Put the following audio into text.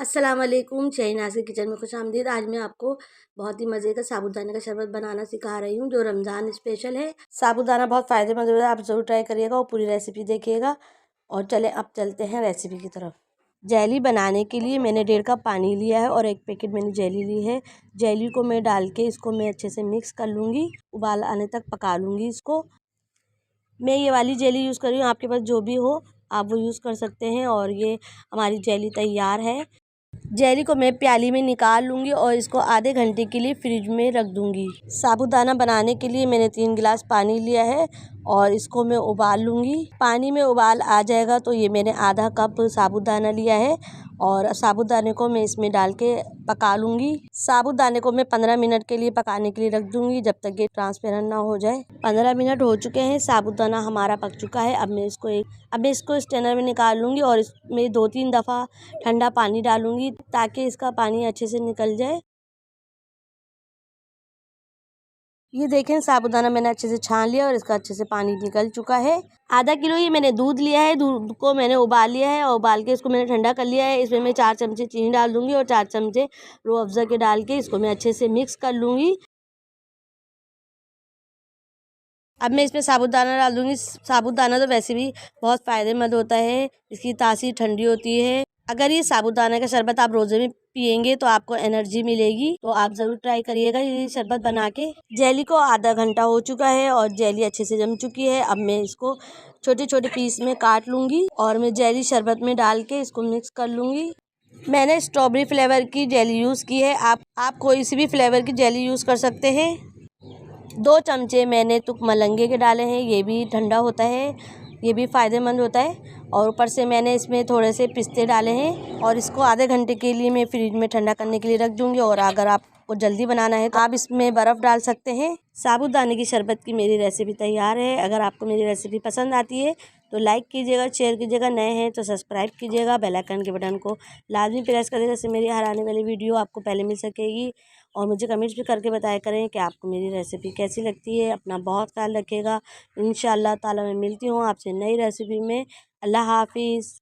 अस्सलाम वालेकुम। शहनाज़ के किचन में खुशामदीद। आज मैं आपको बहुत ही मज़े का साबूदाने का शरबत बनाना सिखा रही हूँ, जो रमज़ान स्पेशल है। साबूदाना बहुत फ़ायदेमंद होता है, आप ज़रूर ट्राई करिएगा और पूरी रेसिपी देखिएगा। और चले अब चलते हैं रेसिपी की तरफ। जेली बनाने के लिए मैंने 1.5 कप पानी लिया है और 1 पैकेट मैंने जेली ली है। जेली को मैं डाल के इसको मैं अच्छे से मिक्स कर लूँगी, उबाल आने तक पका लूँगी इसको। मैं ये वाली जेली यूज़ कर रही हूँ, आपके पास जो भी हो आप वो यूज़ कर सकते हैं। और ये हमारी जेली तैयार है। जेली को मैं प्याली में निकाल लूँगी और इसको आधे घंटे के लिए फ्रिज में रख दूँगी। साबूदाना बनाने के लिए मैंने 3 गिलास पानी लिया है और इसको मैं उबाल लूँगी। पानी में उबाल आ जाएगा तो ये मैंने आधा कप साबूदाना लिया है और साबूदाने को मैं इसमें डाल के पका लूँगी। साबूदाने को मैं 15 मिनट के लिए पकाने के लिए रख दूँगी, जब तक ये ट्रांसपेरेंट ना हो जाए। 15 मिनट हो चुके हैं, साबूदाना हमारा पक चुका है। अब मैं इसको स्ट्रेनर में निकाल लूँगी और इसमें 2-3 दफ़ा ठंडा पानी डालूँगी ताकि इसका पानी अच्छे से निकल जाए। ये देखें, साबूदाना मैंने अच्छे से छान लिया और इसका अच्छे से पानी निकल चुका है। आधा किलो ये मैंने दूध लिया है, दूध को मैंने उबाल लिया है और उबाल के इसको मैंने ठंडा कर लिया है। इसमें मैं 4 चमचे चीनी डाल दूँगी और 4 चमचे रूह अफ़ज़ा के डाल के इसको मैं अच्छे से मिक्स कर लूँगी। अब मैं इसमें साबूदाना डाल दूँगी। साबूदाना तो वैसे भी बहुत फ़ायदेमंद होता है, इसकी तासीर ठंडी होती है। अगर ये साबूदाना का शरबत आप रोज़े में पिएंगे तो आपको एनर्जी मिलेगी, तो आप ज़रूर ट्राई करिएगा ये शरबत बना के। जेली को आधा घंटा हो चुका है और जेली अच्छे से जम चुकी है। अब मैं इसको छोटे छोटे पीस में काट लूँगी और मैं जेली शरबत में डाल के इसको मिक्स कर लूँगी। मैंने स्ट्रॉबेरी फ्लेवर की जेली यूज़ की है, आप कोई सी भी फ्लेवर की जेली यूज़ कर सकते हैं। 2 चमचे मैंने तुक मलंगे के डाले हैं, ये भी ठंडा होता है, ये भी फ़ायदेमंद होता है। और ऊपर से मैंने इसमें थोड़े से पिस्ते डाले हैं और इसको आधे घंटे के लिए मैं फ्रिज में ठंडा करने के लिए रख दूँगी। और अगर आपको जल्दी बनाना है तो आप इसमें बर्फ़ डाल सकते हैं। साबूदाने की शरबत की मेरी रेसिपी तैयार है। अगर आपको मेरी रेसिपी पसंद आती है तो लाइक कीजिएगा, शेयर कीजिएगा, नए हैं तो सब्सक्राइब कीजिएगा, बेल आइकन के बटन को लाजमी प्रेस करिएगा, जिससे मेरी हर आने वाली वीडियो आपको पहले मिल सकेगी। और मुझे कमेंट्स भी करके बताया करें कि आपको मेरी रेसिपी कैसी लगती है। अपना बहुत ख्याल रखिएगा। इंशाअल्लाह ताला मैं मिलती हूँ आपसे नई रेसिपी में। अल्लाह हाफ़िज़।